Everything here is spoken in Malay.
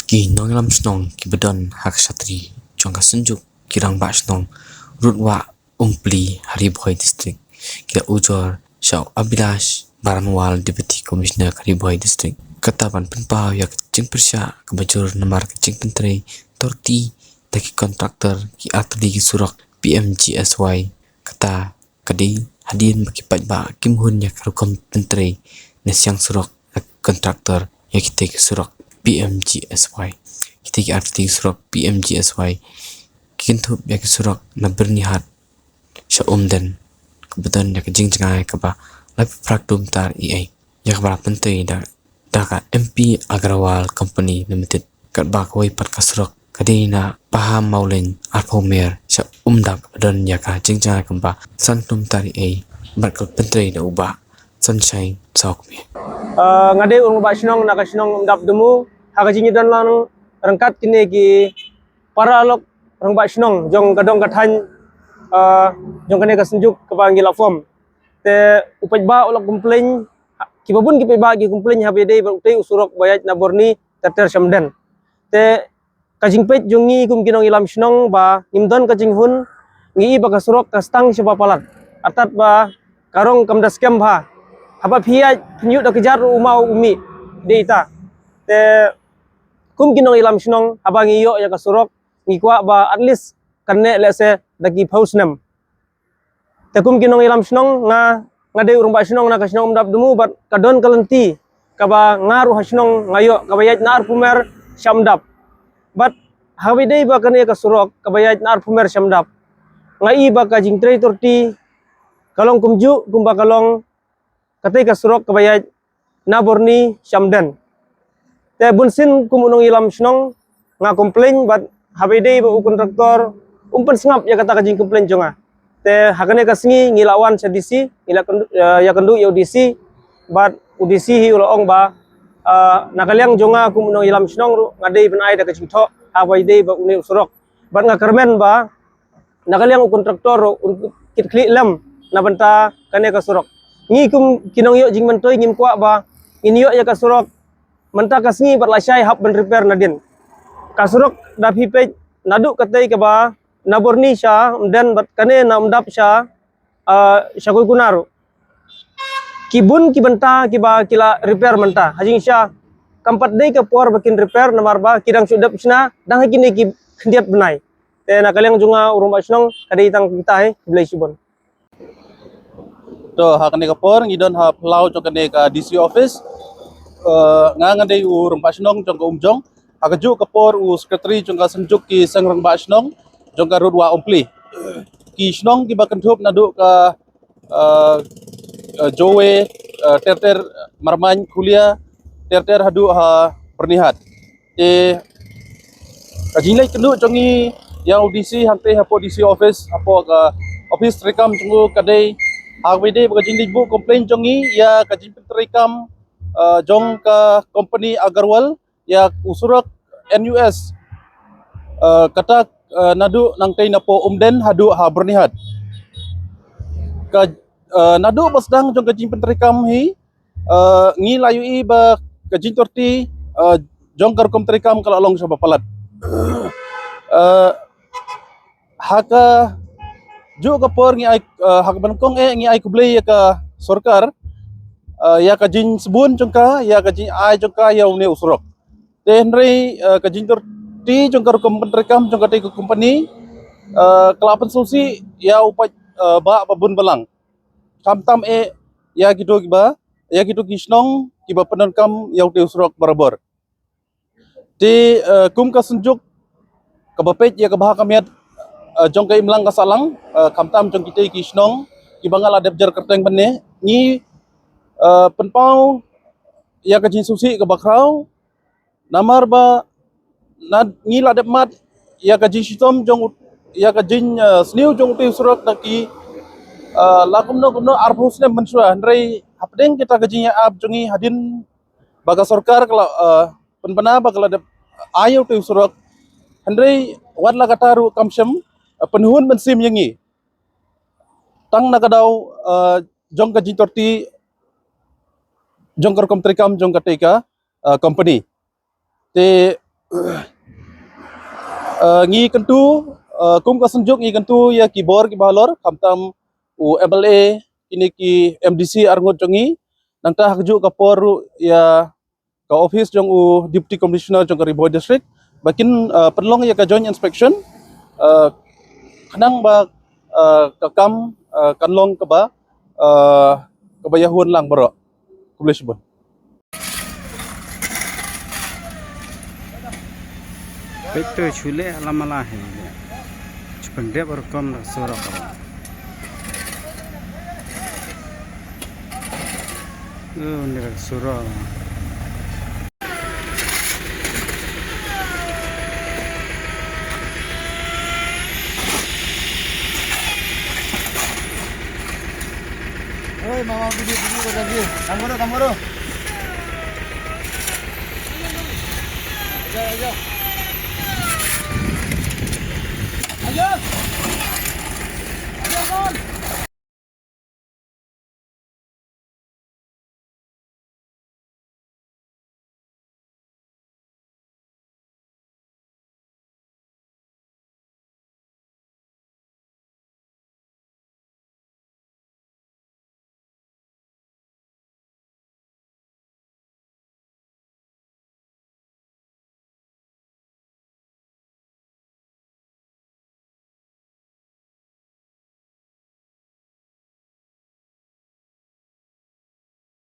Ki nonglam snong ki bedon hak satri jongka senjuk kirang ba snong rutwa umpli Hariboy district kira ujor Syau Abilash Baranwal Deputy Commissioner Hariboy district ketaban penpau yak jeng persya kebajur namar kecing pentre torti taki kontraktor ki atli ki surak PMGSY kata kadi hadin baki ba kim hun yak rukom pentre nesyang surak kontraktor yak kita surak PMGSY kita ki arti surak PMGSY kintu yak surak na bernihat sya umden kebetulan yak jing jengai kaba lapi praktum tar EA yak bara pentri da MP Agrawal Company Limited kat ba koi pat kasrok kadina paham maulin arpomer sya umdak kebetulan yak jing jengai kaba santum tar EA barkal pentri da ubah sunshine sok me ngade urung ba sinong na kasinong dap demu haga jingi dan lang rangkat kini ki para lok rang ba sinong jong kadong kathan jong kane kasenjuk ke panggil form te upaj ba olok komplain ki babun ki ba ki komplain habe dei ba utei usurok bayat na borni terter samden te kajing pet jongi kum kinong ilam sinong ba imdon kajing hun ngi ba kasurok kastang siapa palat atat ba karong kamdas kem ba haba phia phnyu da kejar umau umi deita te kum kinong ilam sinong haba ngiyo ya kasurok ngikwa ba at least kanne lese dagi pausnem te kum kinong ilam sinong ngade urung ba sinong na kasinong umdap demu bat kadon kalenti kaba ngaru hasinong ngayo kabayat nar pumer syamdap bat habidei ba kane kasurok kabayat nar pumer syamdap ngai ba ka jingtre torti kalong kumju kumba kalong katay kasurok kabayat naborni syamdan te bunsin kumunong ilam sinong nga komplain bat habidei ba kontraktor umpan sengap ya kata kajing komplain jonga te hakane kasingi ngilawan sa DC ya kendu ya DC bat UDC hi uloong ba nakaliang jonga kumunong ilam sinong ngadei benai da kajing tho habidei ba uni usurok bat nga kermen ba nakaliang kontraktor untuk kit lem na banta kane kasurok ngi kum kinong yo jing mentoy ngim kwa ba inyo ya kasurok menta kasngi berlasai hab ben repair nadin kasurok dapi pe naduk katay ka ba naborni sya dan bat kane na umdap sya syakoy kunaru kibun kibenta kiba kila repair menta hajing sya kampat dei ka por bakin repair namar ba kidang sudap sna dang hakini ki ndiat benai te nakaliang junga urung ba snong kadai tang kita he blai sibon to hakane kapor ngidon ha plau jongkane ka DC office ngangande u rempasnong jongka umjong hakaju kapor u secretary jongka senjuk ki sangrang basnong jongka rudwa umpli ki snong ki bakentup nadu ka jowe terter marman kuliah terter hadu ha pernihat e kajinai kendu jongi yang UDC hante hapo DC office hapo ka office rekam jongku kadai Hagwede bagajing libu komplain jongi ya kajing penterikam jong ka company Agarwal ya usurak NUS kata nadu nangkai napo umden hadu ha bernihat ka nadu basdang jong kajing penterikam hi ngi layui ba kajing torti jong kar penterikam kalau long sa bapalat haka jo kapor ngi ay hak bankong ngi ay kublay ka sorkar ya kajin sebun jongka ya kajin ay jongka ya uni usrok te henry kajin torti jongka rekam jongka te company kelapan susi ya upat ba babun balang tam ya gitu giba ya gitu kisnong giba penankam ya uni usrok barabor te kum ka sunjuk kabapet ya kabah kamiat jong kay imlang kasalang kamtam jong kita kisnong kibangal adep jar kerteng benne ni penpau ya kajin susi ke bakrau namar ba ngi ladep mat ya kajin sitom jong ya kajin sniu jong ti surat naki lakum no arbus ne mensua ndrei hapdeng kita kajin ya ab jongi hadin baga sorkar kala penpana bagala adep ayo ti surat ndrei wadla kataru kamsem penuhun mensim yangi tang nakadaw jong ka jintorti jong kar komtrikam jong ka teka company te ngi kentu kum ka senjuk ngi kentu ya ki bor ki balor kamtam u MLA ini ki MDC arngot jongi nangta hakju ka por ya ka office jong u deputy commissioner jong ka Riboy district bakin perlong ya ka joint inspection kanang ba ka kam kanlong ka ba kabayahun lang bro kublisbon. Betul chule alamala hai chupende berkom sura karo ini sura Oi mama video lagi kamero ayo